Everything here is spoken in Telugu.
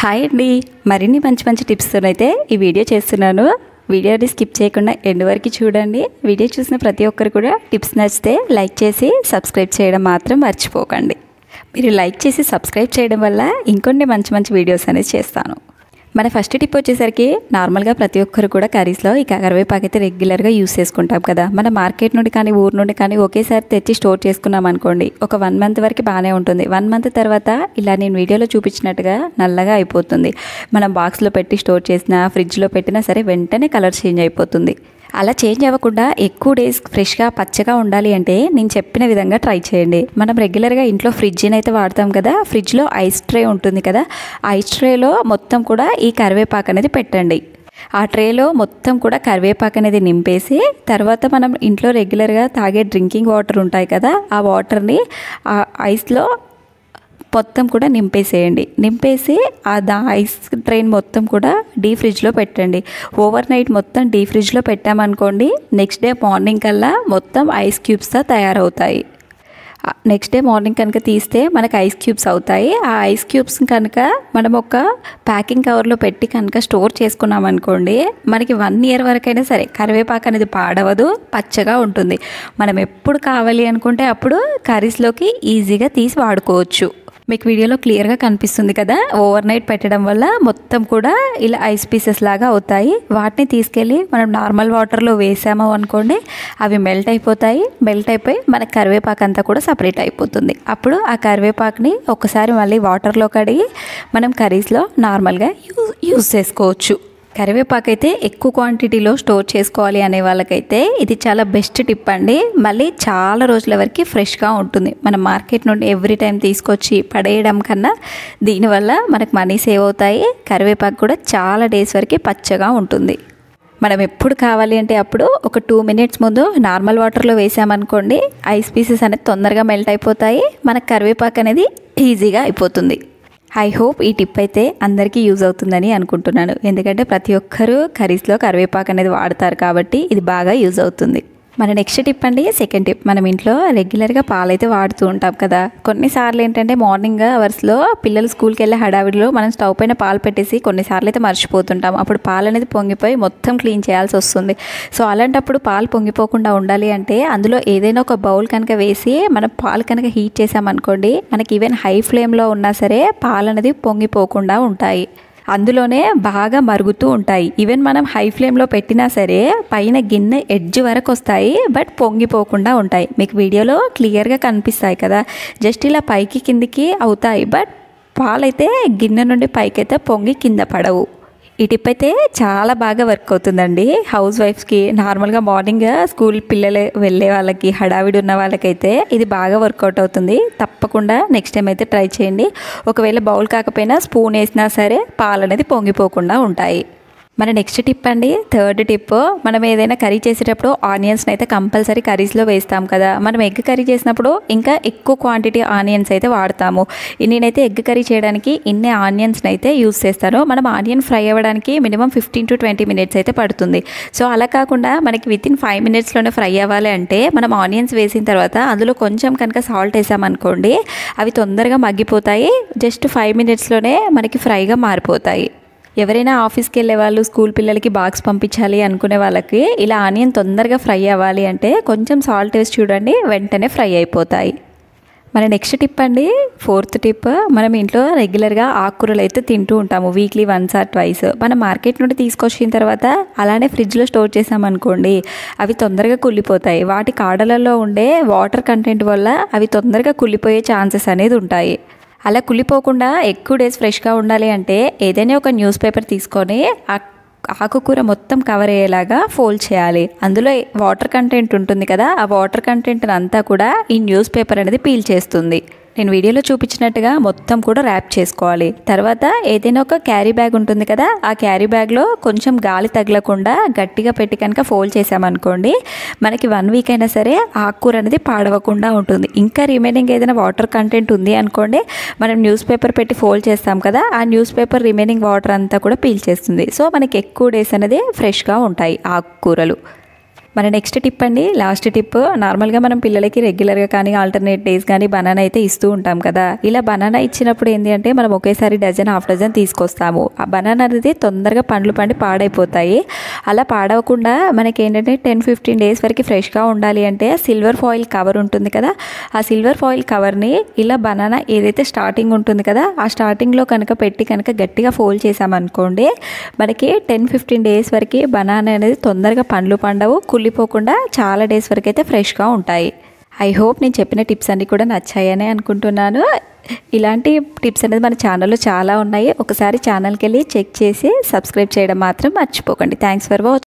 హాయ్ అండి, మరిన్ని మంచి మంచి టిప్స్తో అయితే ఈ వీడియో చేస్తున్నాను. వీడియోని స్కిప్ చేయకుండా ఎండ్ వరకు చూడండి. వీడియో చూసిన ప్రతి ఒక్కరు కూడా టిప్స్ నచ్చితే లైక్ చేసి సబ్స్క్రైబ్ చేయడం మాత్రం మర్చిపోకండి. మీరు లైక్ చేసి సబ్స్క్రైబ్ చేయడం వల్ల ఇంకొన్ని మంచి మంచి వీడియోస్ అనేది చేస్తాను. మన ఫస్ట్ టిప్ వచ్చేసరికి నార్మల్గా ప్రతి ఒక్కరు కూడా కర్రీస్లో ఈ కరివేపాకు అయితే రెగ్యులర్గా యూస్ చేసుకుంటాం కదా. మన మార్కెట్ నుండి కానీ ఊరు నుండి కానీ ఒకేసారి తెచ్చి స్టోర్ చేసుకున్నాం అనుకోండి, ఒక 1 మంత్ వరకు బాగానే ఉంటుంది. 1 మంత్ తర్వాత ఇలా నేను వీడియోలో చూపించినట్టుగా నల్లగా అయిపోతుంది. మనం బాక్స్లో పెట్టి స్టోర్ చేసినా ఫ్రిడ్జ్లో పెట్టినా సరే వెంటనే కలర్ చేంజ్ అయిపోతుంది. అలా చేంజ్ అవ్వకుండా ఎక్కువ డేస్ ఫ్రెష్గా పచ్చగా ఉండాలి అంటే నేను చెప్పిన విధంగా ట్రై చేయండి. మనం రెగ్యులర్గా ఇంట్లో ఫ్రిడ్జ్ని అయితే వాడతాం కదా. ఫ్రిడ్జ్లో ఐస్ ట్రే ఉంటుంది కదా, ఐస్ ట్రేలో మొత్తం కూడా ఈ కరివేపాకు అనేది పెట్టండి. ఆ ట్రేలో మొత్తం కూడా కరివేపాకు అనేది నింపేసి తర్వాత మనం ఇంట్లో రెగ్యులర్గా తాగే డ్రింకింగ్ వాటర్ ఉంటాయి కదా, ఆ వాటర్ని ఆ ఐస్లో మొత్తం కూడా నింపేసేయండి. నింపేసి ఐస్ ట్రైన్ మొత్తం కూడా డీ ఫ్రిడ్జ్లో పెట్టండి. ఓవర్ నైట్ మొత్తం డీ ఫ్రిడ్జ్లో పెట్టామనుకోండి, నెక్స్ట్ డే మార్నింగ్ కల్లా మొత్తం ఐస్ క్యూబ్స్తో తయారవుతాయి. నెక్స్ట్ డే మార్నింగ్ కనుక తీస్తే మనకు ఐస్ క్యూబ్స్ అవుతాయి. ఆ ఐస్ క్యూబ్స్ కనుక మనం ఒక ప్యాకింగ్ కవర్లో పెట్టి కనుక స్టోర్ చేసుకున్నాం అనుకోండి, మనకి 1 ఇయర్ వరకైనా సరే కరివేపాకు అనేది పాడవదు, పచ్చగా ఉంటుంది. మనం ఎప్పుడు కావాలి అనుకుంటే అప్పుడు కర్రీస్లోకి ఈజీగా తీసి వాడుకోవచ్చు. మీకు వీడియోలో క్లియర్గా కనిపిస్తుంది కదా, ఓవర్ నైట్ పెట్టడం వల్ల మొత్తం కూడా ఇలా ఐస్ పీసెస్ లాగా అవుతాయి. వాటిని తీసుకెళ్ళి మనం నార్మల్ వాటర్లో వేసాము అనుకోండి, అవి మెల్ట్ అయిపోతాయి. మెల్ట్ అయిపోయి మనకు కరివేపాకు అంతా కూడా సపరేట్ అయిపోతుంది. అప్పుడు ఆ కరివేపాకుని ఒకసారి మళ్ళీ వాటర్లో కడిగి మనం కర్రీస్లో నార్మల్గా యూజ్ చేసుకోవచ్చు. కరివేపాకు అయితే ఎక్కువ క్వాంటిటీలో స్టోర్ చేసుకోవాలి అనే వాళ్ళకైతే ఇది చాలా బెస్ట్ టిప్ అండి. మళ్ళీ చాలా రోజుల వరకు ఫ్రెష్గా ఉంటుంది. మనం మార్కెట్ నుండి ఎవ్రీ టైం తీసుకొచ్చి పడేయడం కన్నా దీనివల్ల మనకు మనీ సేవ్ అవుతాయి. కరివేపాకు కూడా చాలా డేస్ వరకు పచ్చగా ఉంటుంది. మనం ఎప్పుడు కావాలి అంటే అప్పుడు ఒక 2 మినిట్స్ ముందు నార్మల్ వాటర్లో వేసామనుకోండి, ఐస్ పీసెస్ అనేది తొందరగా మెల్ట్ అయిపోతాయి. మనకు కరివేపాకు అనేది ఈజీగా అయిపోతుంది. ఐ హోప్ ఈ టిప్ అయితే అందరికీ యూజ్ అవుతుందని అనుకుంటున్నాను. ఎందుకంటే ప్రతి ఒక్కరూ కర్రీస్లో కరివేపాకు అనేది వాడతారు కాబట్టి ఇది బాగా యూజ్ అవుతుంది. మన నెక్స్ట్ టిప్ అండి, సెకండ్ టిప్. మనం ఇంట్లో రెగ్యులర్గా పాలైతే వాడుతూ ఉంటాం కదా. కొన్నిసార్లు ఏంటంటే మార్నింగ్ అవర్స్లో పిల్లలు స్కూల్కి వెళ్ళే హడావిడిలో మనం స్టవ్ పైన పాలు పెట్టేసి కొన్నిసార్లు అయితే మర్చిపోతుంటాం. అప్పుడు పాలు అనేది పొంగిపోయి మొత్తం క్లీన్ చేయాల్సి వస్తుంది. సో అలాంటప్పుడు పాలు పొంగిపోకుండా ఉండాలి అంటే అందులో ఏదైనా ఒక బౌల్ కనుక వేసి మనం పాలు కనుక హీట్ చేసామనుకోండి, మనకి ఈవెన్ హై ఫ్లేమ్లో ఉన్నా సరే పాలు అనేది పొంగిపోకుండా ఉంటాయి. అందులోనే బాగా మరుగుతూ ఉంటాయి. ఈవెన్ మనం హై ఫ్లేమ్లో పెట్టినా సరే పైన గిన్నె ఎడ్జ్ వరకు వస్తాయి, బట్ పొంగిపోకుండా ఉంటాయి. మీకు వీడియోలో క్లియర్గా కనిపిస్తాయి కదా, జస్ట్ ఇలా పైకి కిందికి అవుతాయి, బట్ పాలైతే గిన్నె నుండి పైకైతే పొంగి కింద పడవు. ఈ టిప్ అయితే చాలా బాగా వర్క్ అవుతుందండి. హౌస్ వైఫ్స్కి, నార్మల్గా మార్నింగ్ స్కూల్ పిల్లలు వెళ్ళే వాళ్ళకి, హడావిడి ఉన్న వాళ్ళకైతే ఇది బాగా వర్కౌట్ అవుతుంది. తప్పకుండా నెక్స్ట్ టైం అయితే ట్రై చేయండి. ఒకవేళ బౌల్ కాకపోయినా స్పూన్ వేసినా సరే పాలు అనేది పొంగిపోకుండా ఉంటాయి. మన నెక్స్ట్ టిప్ అండి, థర్డ్ టిప్. మనం ఏదైనా కర్రీ చేసేటప్పుడు ఆనియన్స్ని అయితే కంపల్సరీ కర్రీస్లో వేస్తాం కదా. మనం ఎగ్ కర్రీ చేసినప్పుడు ఇంకా ఎక్కువ క్వాంటిటీ ఆనియన్స్ అయితే వాడతాము. నేనైతే ఎగ్ కర్రీ చేయడానికి ఇన్ని ఆనియన్స్ని అయితే యూస్ చేస్తాను. మనం ఆనియన్ ఫ్రై అవ్వడానికి మినిమం 15 to 20 మినిట్స్ అయితే పడుతుంది. సో అలా కాకుండా మనకి వితిన్ 5 మినిట్స్లోనే ఫ్రై అవ్వాలి అంటే మనం ఆనియన్స్ వేసిన తర్వాత అందులో కొంచెం కనుక సాల్ట్ వేసామనుకోండి, అవి తొందరగా మగ్గిపోతాయి. జస్ట్ 5 మినిట్స్లోనే మనకి ఫ్రైగా మారిపోతాయి. ఎవరైనా ఆఫీస్కి వెళ్ళే వాళ్ళు, స్కూల్ పిల్లలకి బాక్స్ పంపించాలి అనుకునే వాళ్ళకి ఇలా ఆనియన్ తొందరగా ఫ్రై అవ్వాలి అంటే కొంచెం సాల్ట్ వేసి చూడండి, వెంటనే ఫ్రై అయిపోతాయి. మన నెక్స్ట్ టిప్ అండి, ఫోర్త్ టిప్. మనం ఇంట్లో రెగ్యులర్గా ఆకుకూరలు అయితే తింటూ ఉంటాము, వీక్లీ 1 or 2. మనం మార్కెట్ నుండి తీసుకొచ్చిన తర్వాత అలానే ఫ్రిడ్జ్లో స్టోర్ చేసామనుకోండి, అవి తొందరగా కుళ్ళిపోతాయి. వాటి కాడలలో ఉండే వాటర్ కంటెంట్ వల్ల అవి తొందరగా కుళ్ళిపోయే ఛాన్సెస్ అనేది ఉంటాయి. అలా కుళ్ళిపోకుండా ఎక్కువ డేస్ ఫ్రెష్గా ఉండాలి అంటే ఏదైనా ఒక న్యూస్ పేపర్ తీసుకొని ఆకుకూర మొత్తం కవర్ అయ్యేలాగా ఫోల్డ్ చేయాలి. అందులో వాటర్ కంటెంట్ ఉంటుంది కదా, ఆ వాటర్ కంటెంట్ అంతా కూడా ఈ న్యూస్ పేపర్ అనేది పీల్చేస్తుంది. నేను వీడియోలో చూపించినట్టుగా మొత్తం కూడా ర్యాప్ చేసుకోవాలి. తర్వాత ఏదైనా ఒక క్యారీ బ్యాగ్ ఉంటుంది కదా, ఆ క్యారీ బ్యాగ్లో కొంచెం గాలి తగలకుండా గట్టిగా పెట్టి కనుక ఫోల్డ్ చేసామనుకోండి, మనకి 1 వీక్ అయినా సరే ఆకుకూర అనేది పాడవకుండా ఉంటుంది. ఇంకా రిమైనింగ్ ఏదైనా వాటర్ కంటెంట్ ఉంది అనుకోండి, మనం న్యూస్ పేపర్ పెట్టి ఫోల్డ్ చేస్తాం కదా, ఆ న్యూస్ పేపర్ రిమైనింగ్ వాటర్ అంతా కూడా పీల్చేస్తుంది. సో మనకి ఎక్కువ డేస్ అనేది ఫ్రెష్గా ఉంటాయి ఆకుకూరలు. మన నెక్స్ట్ టిప్ అండి, లాస్ట్ టిప్. నార్మల్గా మనం పిల్లలకి రెగ్యులర్గా కానీ ఆల్టర్నేట్ డేస్ కానీ బనానా అయితే ఇస్తూ ఉంటాం కదా. ఇలా బనానా ఇచ్చినప్పుడు ఏంటి అంటే మనం ఒకేసారి డజన్ హాఫ్ డజన్ తీసుకొస్తాము. ఆ బనానా అనేది తొందరగా పండ్లు పండి పాడైపోతాయి. అలా పాడవకుండా మనకి ఏంటంటే 10-15 డేస్ వరకు ఫ్రెష్గా ఉండాలి అంటే సిల్వర్ ఫాయిల్ కవర్ ఉంటుంది కదా, ఆ సిల్వర్ ఫాయిల్ కవర్ని ఇలా బనానా ఏదైతే స్టార్టింగ్ ఉంటుంది కదా ఆ స్టార్టింగ్లో కనుక పెట్టి కనుక గట్టిగా ఫోల్డ్ చేసామనుకోండి, మనకి 10-15 డేస్ వరకు బనానా అనేది తొందరగా పండ్లు పండవు, కుళ్ళిపోకుండా చాలా డేస్ వరకు అయితే ఫ్రెష్గా ఉంటాయి. ఐ హోప్ నేను చెప్పిన టిప్స్ అన్నీ కూడా నచ్చాయని అనుకుంటున్నాను. ఇలాంటి టిప్స్ అనేది మన ఛానల్లో చాలా ఉన్నాయి. ఒకసారి ఛానల్కి వెళ్ళి చెక్ చేసి సబ్స్క్రైబ్ చేయడం మాత్రం మర్చిపోకండి. Thanks for watching.